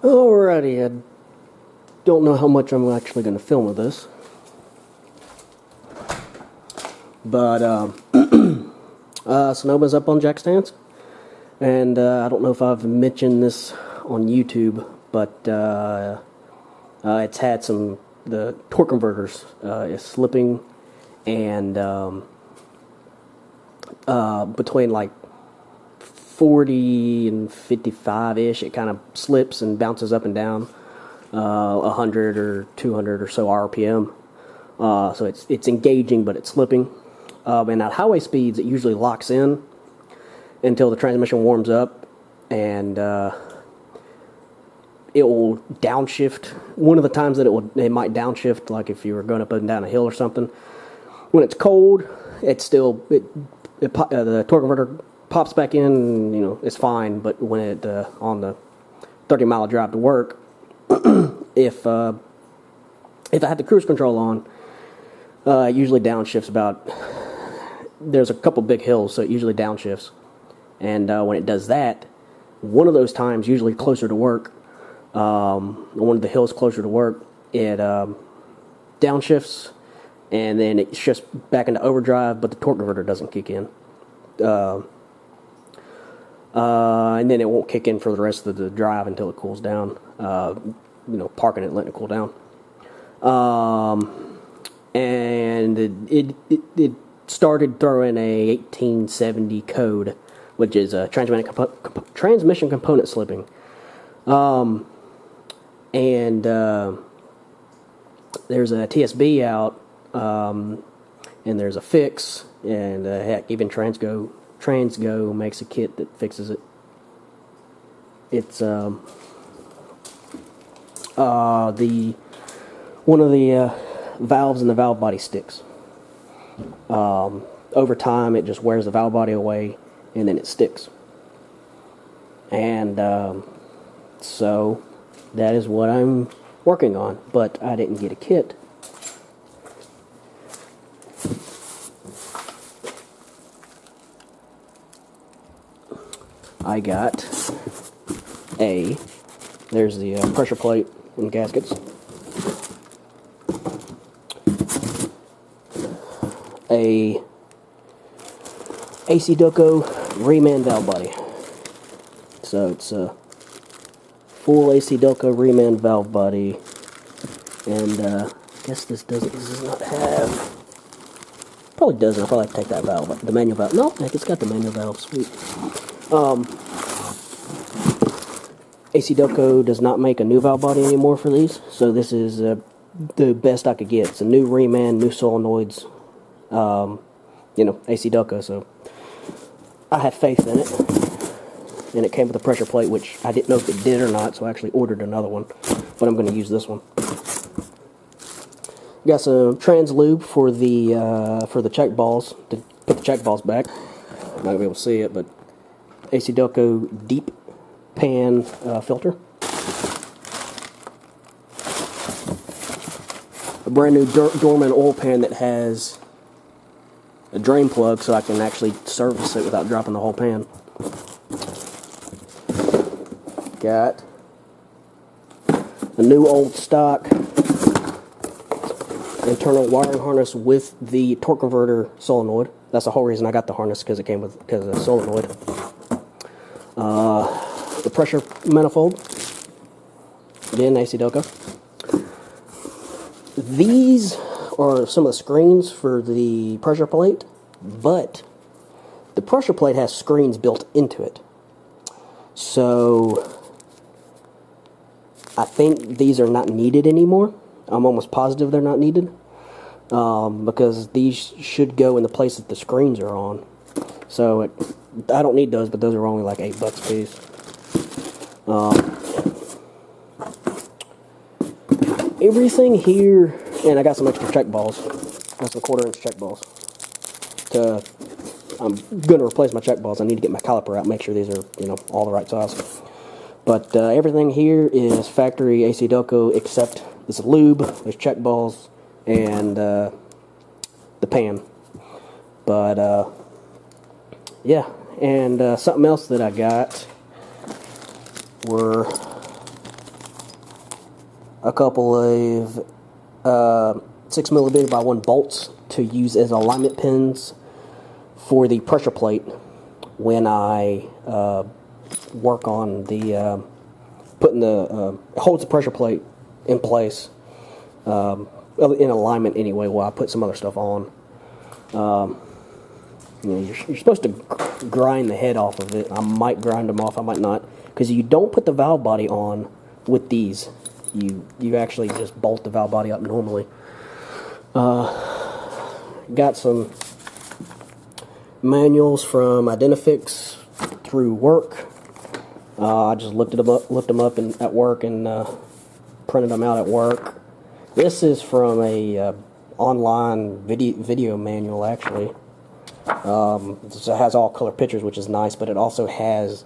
Alrighty, I don't know how much I'm actually going to film of this, but Sonoma's up on jack stands, and I don't know if I've mentioned this on YouTube, but it's had the torque converters is slipping, and between like 40 and 55-ish, it kind of slips and bounces up and down 100 or 200 or so RPM. So it's engaging, but it's slipping. And at highway speeds, it usually locks in until the transmission warms up, and it will downshift. One of the times that it might downshift, like if you were going up and down a hill or something. When it's cold, it's still the torque converter pops back in, you know, it's fine. But when it on the 30-mile drive to work, if I have the cruise control on, it usually downshifts about. There's a couple big hills, so it usually downshifts, and when it does that, one of those times, usually closer to work, one of the hills closer to work, it downshifts, and then it shifts back into overdrive, but the torque converter doesn't kick in. And then it won't kick in for the rest of the drive until it cools down. You know, parking it, letting it cool down. And it started throwing a 1870 code, which is a transmission component slipping. And there's a TSB out, and there's a fix, and heck, even Transgo makes a kit that fixes it. It's one of the valves in the valve body sticks. Over time, it just wears the valve body away, and then it sticks. And so that is what I'm working on, but I didn't get a kit. I got there's the pressure plate and gaskets, a AC Doco reman valve body. So it's a full AC Doco reman valve body, and I guess this does not have. Probably doesn't. I'll probably take that valve, the manual valve. No, heck, it's got the manual valve. Sweet. AC Doco does not make a new valve body anymore for these, so this is the best I could get. It's a new reman, new solenoids, you know, AC Doco, so I had faith in it, and it came with a pressure plate, which I didn't know if it did or not, so I actually ordered another one, but I'm going to use this one. Got some trans lube for the check balls, to put the check balls back. I'm not going to be able to see it, but AC Doco deep pan filter. A brand new Dorman oil pan that has a drain plug, so I can actually service it without dropping the whole pan. Got a new old stock internal wiring harness with the torque converter solenoid. That's the whole reason I got the harness, because it came with of the solenoid. The pressure manifold, again AC Doco. These are some of the screens for the pressure plate, but the pressure plate has screens built into it. So I think these are not needed anymore. I'm almost positive they're not needed, because these should go in the place that the screens are on. So I don't need those, but those are only like $8 a piece. Everything here, and I got some extra check balls. Got some 1/4-inch check balls. I'm going to replace my check balls. I need to get my caliper out, make sure these are, you know, all the right size. But everything here is factory AC Doco, except this lube, there's check balls, and the pan. But yeah, and something else that I got were a couple of 6mm by 1 bolts to use as alignment pins for the pressure plate when I work on the putting the holds the pressure plate in place in alignment anyway while I put some other stuff on. You know, you're supposed to grind the head off of it. I might grind them off, I might not, because you don't put the valve body on with these. You actually just bolt the valve body up normally. Got some manuals from Identifix through work. I just looked them up at work and printed them out at work. This is from a online video manual, actually. It has all color pictures, which is nice, but it also has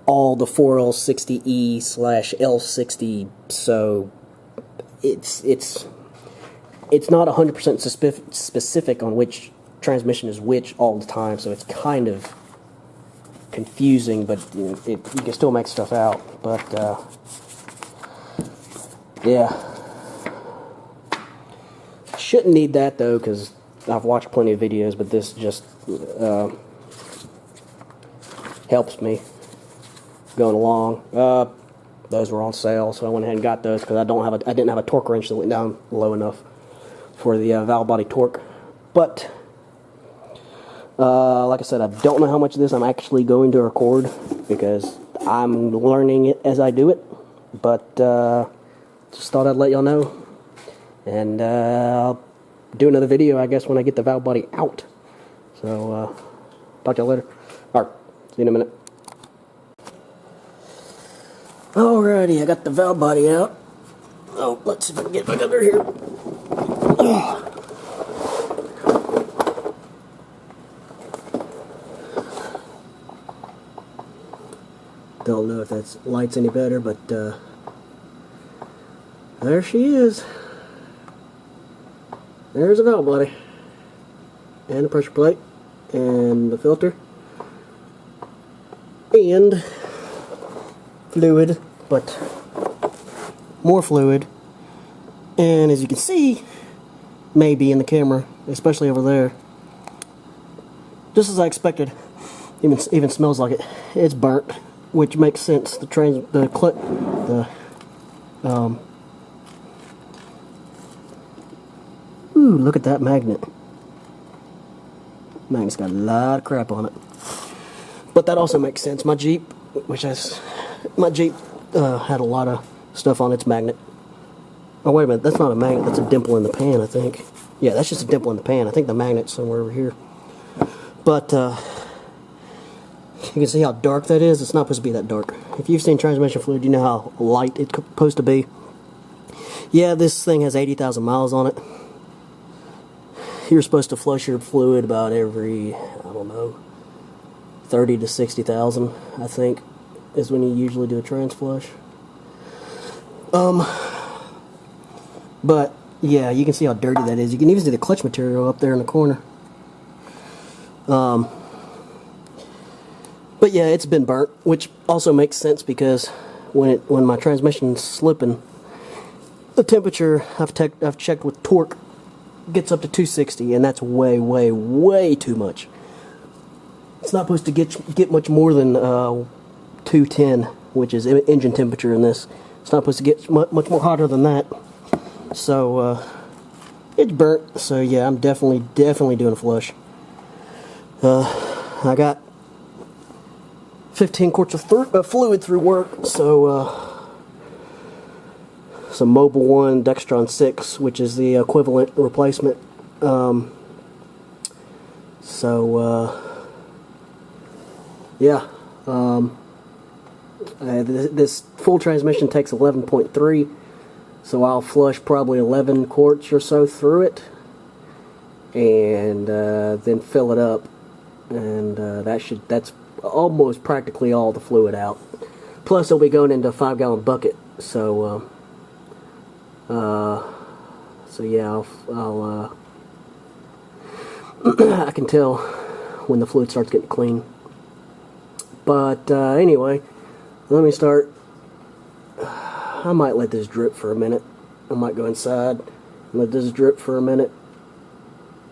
all the 4L60E/L60, so it's not 100% specific on which transmission is which all the time, so it's kind of confusing, but you know, you can still make stuff out. But yeah, shouldn't need that though, because I've watched plenty of videos, but this just helps me going along. Those were on sale, so I went ahead and got those because I didn't have a torque wrench that went down low enough for the valve body torque. But like I said, I don't know how much of this I'm actually going to record because I'm learning it as I do it. But just thought I'd let y'all know, and I'll do another video, I guess, when I get the valve body out. So talk to y'all later. Alright, see you in a minute. Alrighty, I got the valve body out. Oh, let's see if I can get back under here. Don't know if that light's any better, but there she is. There's the valve body, and the pressure plate, and the filter, and fluid, but more fluid. And as you can see, maybe in the camera, especially over there, just as I expected, even smells like it. It's burnt, which makes sense. Ooh, look at that magnet. Magnet's got a lot of crap on it. But that also makes sense. My Jeep had a lot of stuff on its magnet. Oh, wait a minute. That's not a magnet. That's a dimple in the pan, I think. Yeah, that's just a dimple in the pan. I think the magnet's somewhere over here. But you can see how dark that is. It's not supposed to be that dark. If you've seen transmission fluid, you know how light it's supposed to be. Yeah, this thing has 80,000 miles on it. You're supposed to flush your fluid about every, I don't know, 30 to 60,000, I think, is when you usually do a trans flush. But yeah, you can see how dirty that is. You can even see the clutch material up there in the corner. But yeah, it's been burnt, which also makes sense because when my transmission's slipping, the temperature I've checked with torque gets up to 260, and that's way too much. It's not supposed to get much more than 210, which is engine temperature in this. It's not supposed to get much more hotter than that. So it's burnt. So yeah, I'm definitely doing a flush. I got 15 quarts of fluid through work, so some Mobil 1 Dextron 6, which is the equivalent replacement. Yeah. This full transmission takes 11.3, so I'll flush probably 11 quarts or so through it, and then fill it up, and that's almost practically all the fluid out. Plus, it'll be going into a 5-gallon bucket, so yeah, I'll I can tell when the fluid starts getting clean. But anyway, let me start I might let this drip for a minute. I might go inside and let this drip for a minute.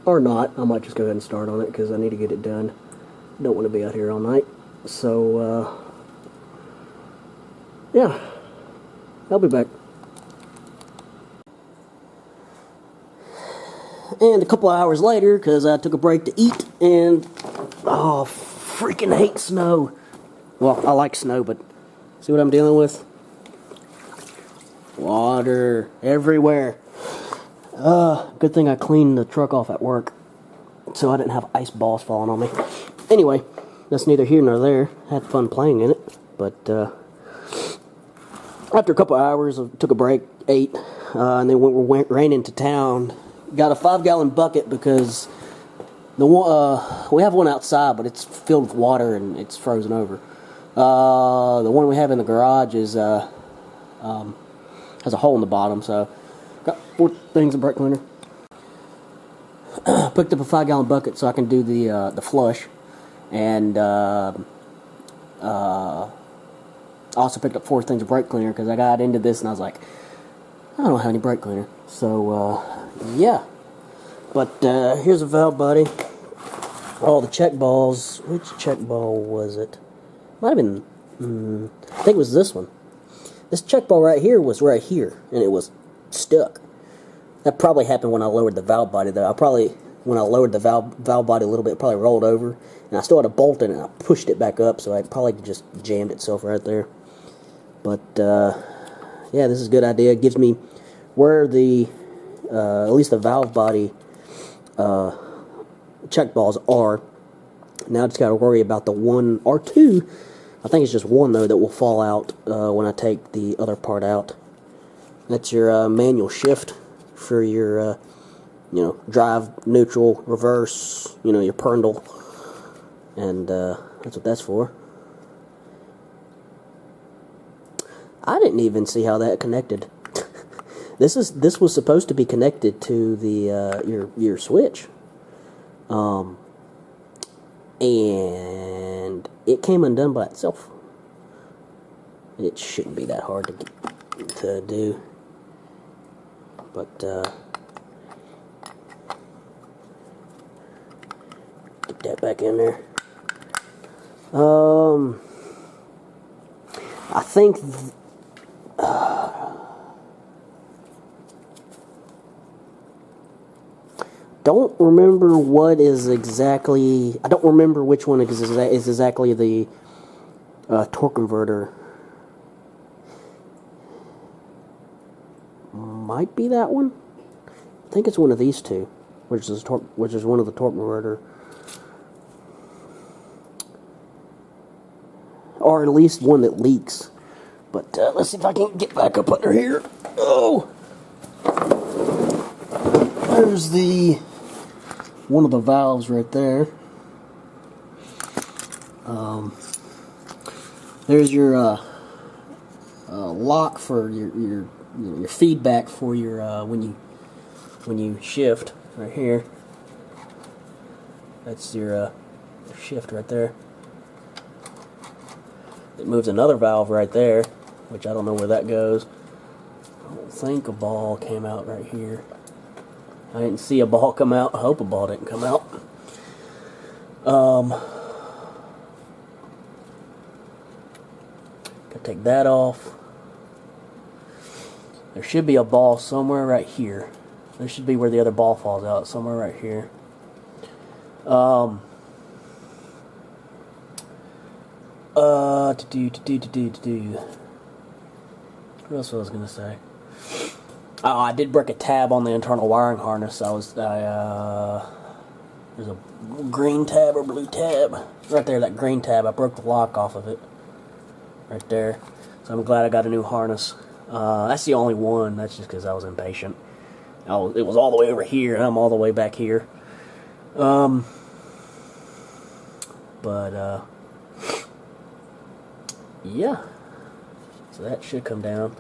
Or not. I might just go ahead and start on it because I need to get it done. Don't want to be out here all night. So, yeah. I'll be back. And a couple of hours later, because I took a break to eat, and oh, freaking hate snow. Well, I like snow, but see what I'm dealing with? Water everywhere. Good thing I cleaned the truck off at work, so I didn't have ice balls falling on me. Anyway, that's neither here nor there. Had fun playing in it, but after a couple of hours, I took a break, ate, and then ran into town. Got a 5-gallon bucket because the one we have one outside, but it's filled with water and it's frozen over. The one we have in the garage is has a hole in the bottom, so got 4 things of brake cleaner. Picked up a 5-gallon bucket so I can do the flush, and also picked up 4 things of brake cleaner because I got into this and I was like, I don't have any brake cleaner, so yeah. But here's a valve body. All the check balls. Which check ball was it? Might have been. I think it was this one. This check ball right here was right here, and it was stuck. That probably happened when I lowered the valve body, though. When I lowered the valve body a little bit, it probably rolled over, and I still had a bolt in it, and I pushed it back up, so it probably just jammed itself right there. But yeah, this is a good idea. It gives me where the at least the valve body check balls are. Now I just got to worry about the 1 or 2. I think it's just 1 though that will fall out when I take the other part out. That's your manual shift for your drive, neutral, reverse, your purndle, and that's what that's for. I didn't even see how that connected. This was supposed to be connected to the your switch, and it came undone by itself. It shouldn't be that hard to do, but get that back in there. I think. Don't remember what is exactly. I don't remember which one is exactly the torque converter. Might be that one. I think it's one of these two, which is one of the torque converter, or at least one that leaks. But let's see if I can get back up under here. Oh, there's one of the valves right there. There's your lock for your feedback for your when you shift right here. That's your shift right there. It moves another valve right there, which I don't know where that goes. I don't think a ball came out right here. I didn't see a ball come out. I hope a ball didn't come out. Gotta take that off. There should be a ball somewhere right here. This should be where the other ball falls out. Somewhere right here. What else was I gonna say? Oh, I did break a tab on the internal wiring harness. There's a green tab or blue tab. Right there, that green tab. I broke the lock off of it. Right there. So I'm glad I got a new harness. That's the only one. That's just because I was impatient. It was all the way over here, and I'm all the way back here. Yeah. So that should come down.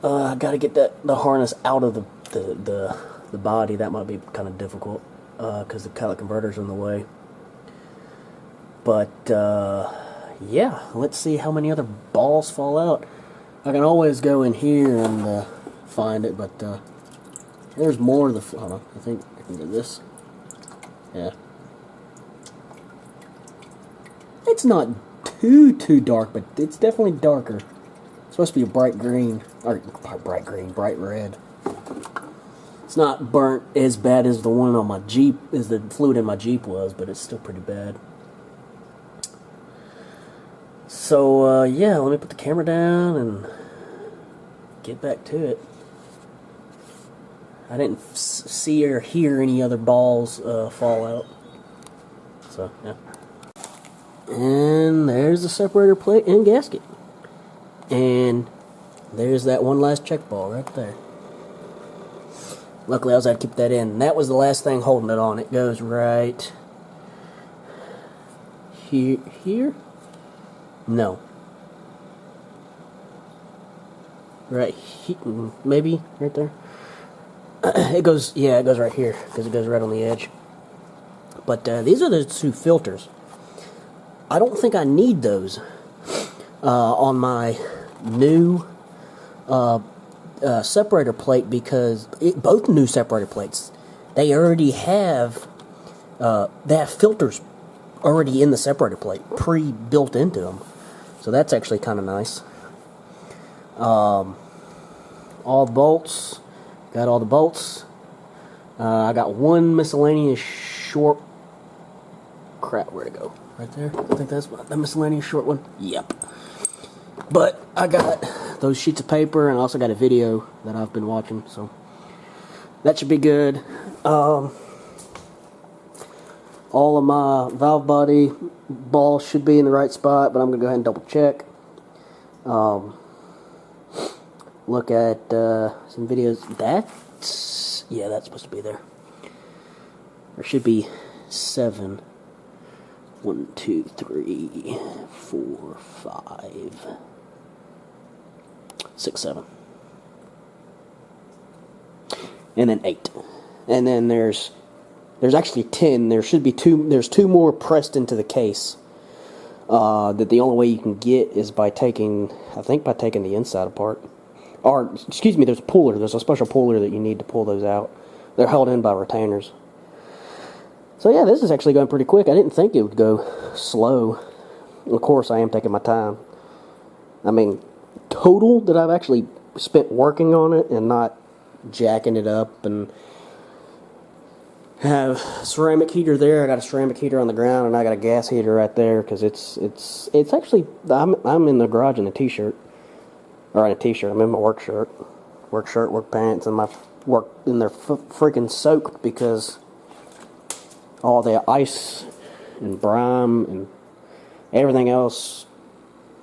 I gotta get the harness out of the body. That might be kind of difficult because the catalytic converter's in the way. But yeah, let's see how many other balls fall out. I can always go in here and find it, but there's more of the. Hold on, I think I can do this. Yeah, it's not too dark, but it's definitely darker. It's supposed to be a bright green, or bright red. It's not burnt as bad as the one on my Jeep, as the fluid in my Jeep was, but it's still pretty bad. So, yeah, let me put the camera down and get back to it. I didn't see or hear any other balls fall out. So, yeah. And there's the separator plate and gasket. And there's that one last check ball right there. Luckily, I was able to keep that in. That was the last thing holding it on. It goes right here? No. Right here, maybe right there. It goes right here because it goes right on the edge. But these are the two filters. I don't think I need those on my new separator plate, because both new separator plates, they already have filters already in the separator plate, pre-built into them. So that's actually kind of nice. All the bolts, got all the bolts. I got one miscellaneous short. Crap, where'd it go? Right there. I think that's the miscellaneous short one. Yep. But I got those sheets of paper, and I also got a video that I've been watching, so that should be good. All of my valve body balls should be in the right spot, but I'm going to go ahead and double check. Look at some videos. That's supposed to be there. There should be 7. 1, 2, 3, 4, 5, 6, 7. And then 8. And then there's actually 10. There should be 2. There's 2 more pressed into the case. That the only way you can get is by taking the inside apart. Or, excuse me, there's a puller. There's a special puller that you need to pull those out. They're held in by retainers. So yeah, this is actually going pretty quick. I didn't think it would go slow. Of course, I am taking my time. I mean, total that I've actually spent working on it and not jacking it up and have ceramic heater there. I got a ceramic heater on the ground, and I got a gas heater right there, because it's actually, I'm in the garage in a t-shirt, or in a t-shirt. I'm in my work shirt, work pants, and my work, and they're freaking soaked because all the ice and brine and everything else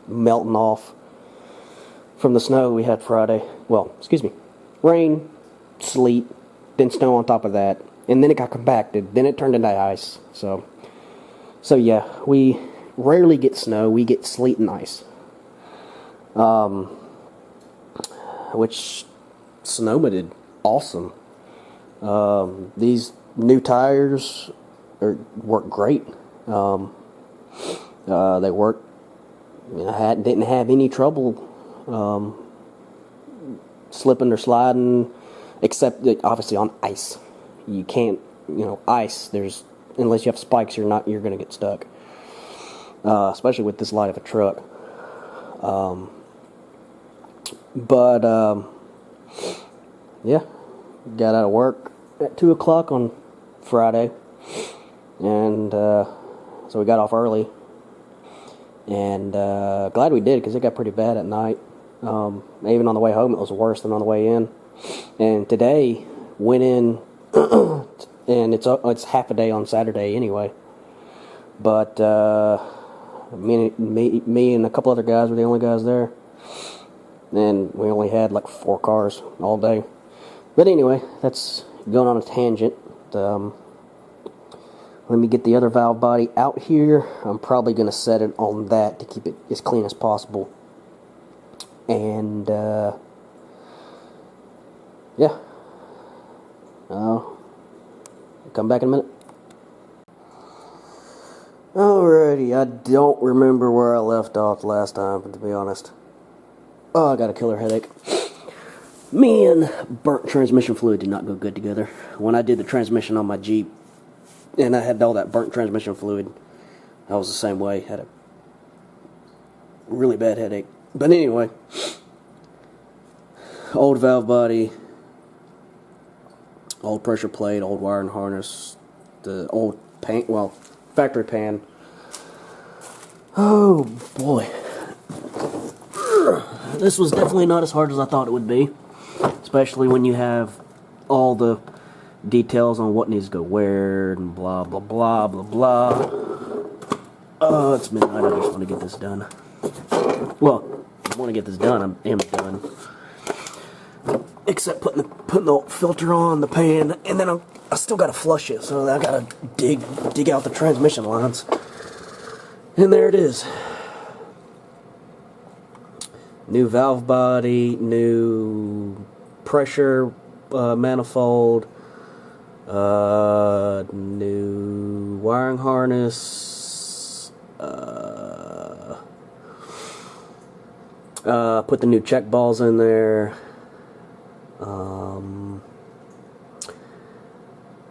melting off from the snow we had Friday. Well, excuse me, rain, sleet, then snow on top of that, and then it got compacted. Then it turned into ice. So yeah, we rarely get snow. We get sleet and ice. Which Sonoma did awesome. These new tires work great. They work. Didn't have any trouble slipping or sliding, except that obviously on ice. You can't, ice. Unless you have spikes, you're going to get stuck. Especially with this light of a truck. Yeah, got out of work at 2 o'clock on Friday, and so we got off early, and glad we did, because it got pretty bad at night. Even on the way home, it was worse than on the way in. And today went in, and it's half a day on Saturday anyway. But me and a couple other guys were the only guys there, and we only had like 4 cars all day. But anyway, that's going on a tangent. Let me get the other valve body out here. I'm probably going to set it on that to keep it as clean as possible. And, yeah. I'll come back in a minute. Alrighty, I don't remember where I left off last time, to be honest. Oh, I got a killer headache. Me and burnt transmission fluid did not go good together. When I did the transmission on my Jeep, and I had all that burnt transmission fluid, I was the same way. Had a really bad headache. But anyway, old valve body, old pressure plate, old wiring harness, the old paint, well, factory pan. Oh boy. This was definitely not as hard as I thought it would be, especially when you have all the details on what needs to go where and blah blah blah blah blah. Oh, it's midnight. I just want to get this done. Well, I want to get this done. I am done. Except putting the filter on the pan, and then I still got to flush it, so I got to dig out the transmission lines. And there it is. New valve body, new pressure manifold, new wiring harness, put the new check balls in there.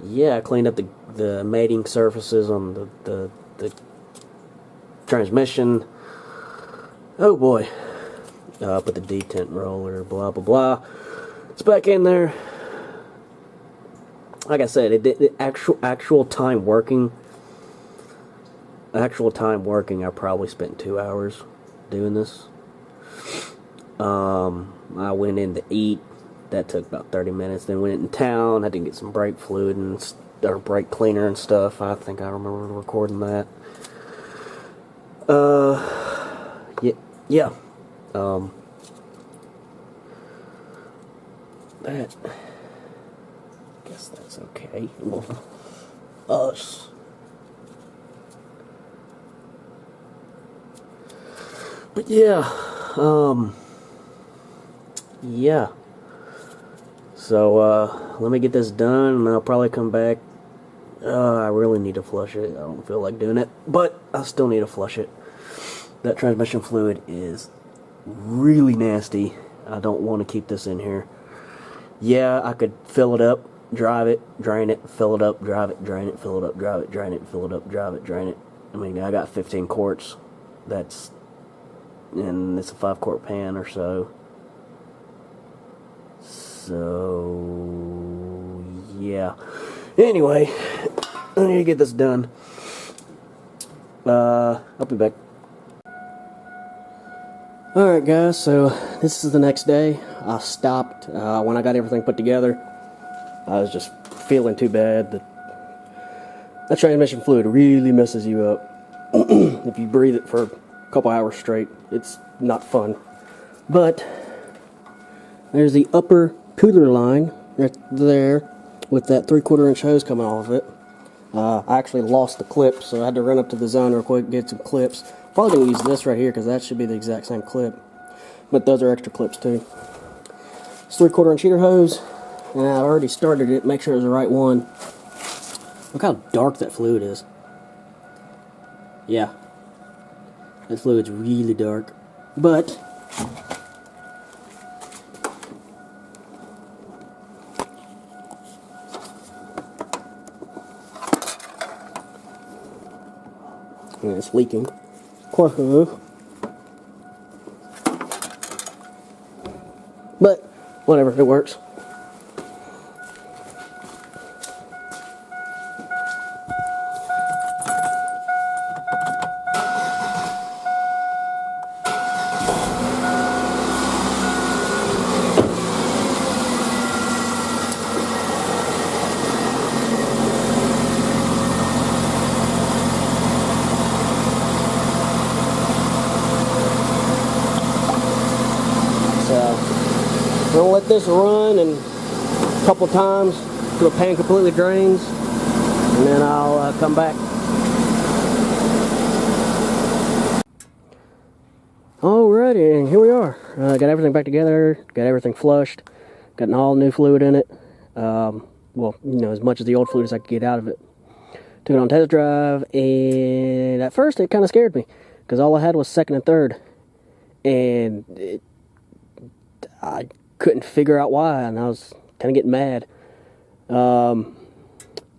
Yeah, I cleaned up the mating surfaces on the transmission. Oh boy. Put the detent roller, blah blah blah. It's back in there. Like I said, actual time working. I probably spent 2 hours doing this. I went in to eat. That took about 30 minutes. Then went in town. Had to get some brake fluid or brake cleaner and stuff. I think I remember recording that. Yeah. That. Guess that's okay. Well, us. But yeah. Yeah. So, let me get this done, and I'll probably come back. I really need to flush it. I don't feel like doing it, but I still need to flush it. That transmission fluid is really nasty. I don't want to keep this in here. Yeah, I could fill it up, drive it, drain it, fill it up, drive it, drain it, fill it up, drive it, drain it, fill it up, drive it, drain it. I mean, I got 15 quarts. And it's a 5-quart pan or so. So, yeah. Anyway, I need to get this done. I'll be back. Alright guys, so this is the next day. I stopped when I got everything put together. I was just feeling too bad. That transmission fluid really messes you up. If you breathe it for a couple hours straight, it's not fun. But there's the upper cooler line right there with that 3/4 inch hose coming off of it. I actually lost the clip, so I had to run up to the zone real quick, get some clips. Probably going to use this right here because that should be the exact same clip. But those are extra clips too. It's 3/4 inch heater hose, and I already started it, make sure it's the right one. Look how dark that fluid is. Yeah. That fluid's really dark. But and it's leaking. Of course it is. But whatever, it works. I'm going to let this run and a couple times till the pan completely drains, and then I'll come back. Alrighty, and here we are. Got everything back together, got everything flushed, got all new fluid in it. Well, you know, as much as the old fluid as I could get out of it. Took it on test drive, and at first it kind of scared me because all I had was second and third, and I couldn't figure out why, and I was kind of getting mad. And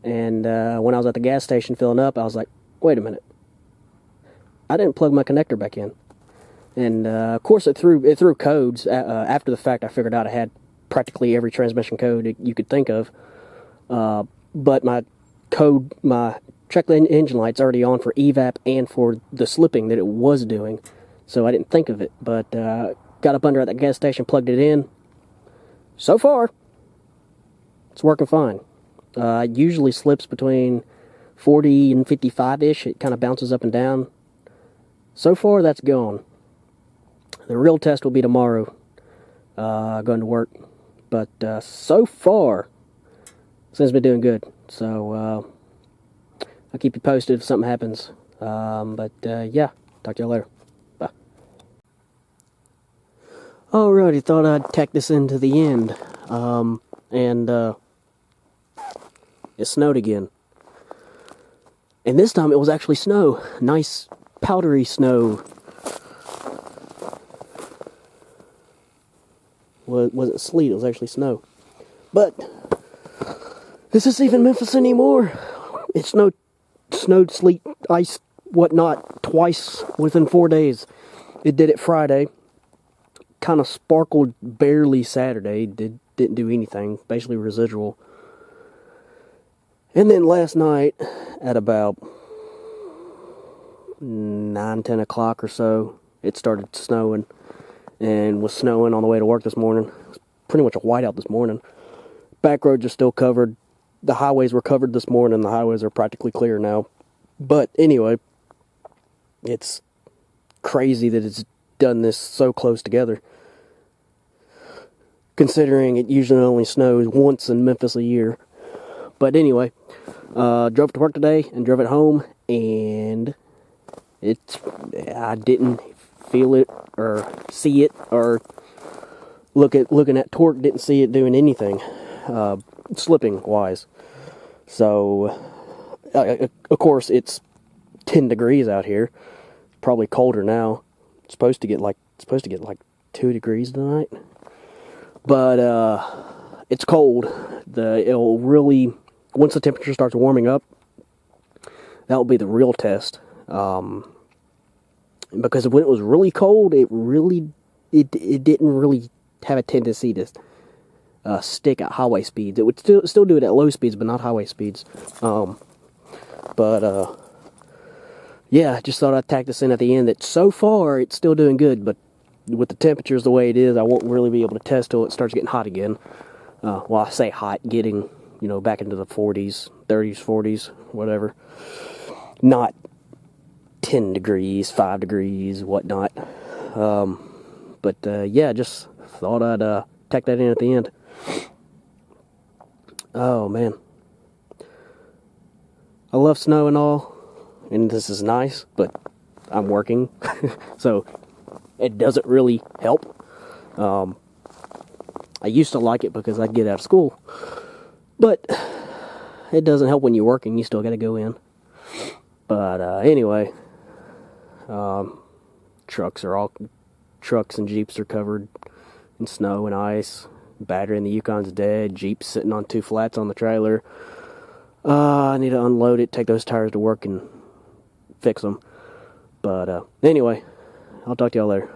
when I was at the gas station filling up, I was like, wait a minute. I didn't plug my connector back in. And of course it threw codes. After the fact, I figured out I had practically every transmission code you could think of. But my check engine light's already on for evap and for the slipping that it was doing. So I didn't think of it. But got up under at the gas station, plugged it in. So far, it's working fine. It usually slips between 40 and 55-ish. It kind of bounces up and down. So far, that's gone. The real test will be tomorrow, going to work. But so far, seems to be doing good. So I'll keep you posted if something happens. Yeah, talk to y'all later. Bye. Alrighty, thought I'd tack this into the end. It snowed again. And this time it was actually snow. Nice powdery snow. Wasn't sleet, it was actually snow. But this isn't even Memphis anymore. It snowed, sleet, ice, whatnot, twice within 4 days. It did it Friday. Kind of sparkled barely Saturday. Didn't do anything. Basically residual. And then last night, at about 9, 10 o'clock or so, it started snowing. And was snowing on the way to work this morning. It was pretty much a whiteout this morning. Back roads are still covered. The highways were covered this morning. The highways are practically clear now. But anyway, it's crazy that it's done this so close together. Considering it usually only snows once in Memphis a year. But anyway, drove to work today and drove it home, and I didn't feel it or see it or looking at torque, didn't see it doing anything slipping wise. So of course it's 10 degrees out here, probably colder now. It's supposed to get like 2 degrees tonight, but it's cold. It'll really, once the temperature starts warming up, that will be the real test. Because when it was really cold, it didn't really have a tendency to stick at highway speeds. It would still do it at low speeds, but not highway speeds. Yeah, I just thought I'd tack this in at the end. That so far it's still doing good, but with the temperatures the way it is, I won't really be able to test till it starts getting hot again. Well, I say hot, getting back into the 40s, 30s, 40s, whatever. Not 10 degrees, 5 degrees, whatnot. Yeah, just thought I'd tack that in at the end. Oh, man. I love snow and all, and this is nice, but I'm working, so it doesn't really help. I used to like it because I'd get out of school, but it doesn't help when you're working. You still got to go in. But anyway, trucks and Jeeps are covered in snow and ice. Battery in the Yukon's dead. Jeep's sitting on 2 flats on the trailer. I need to unload it, take those tires to work, and fix them. But anyway, I'll talk to y'all later.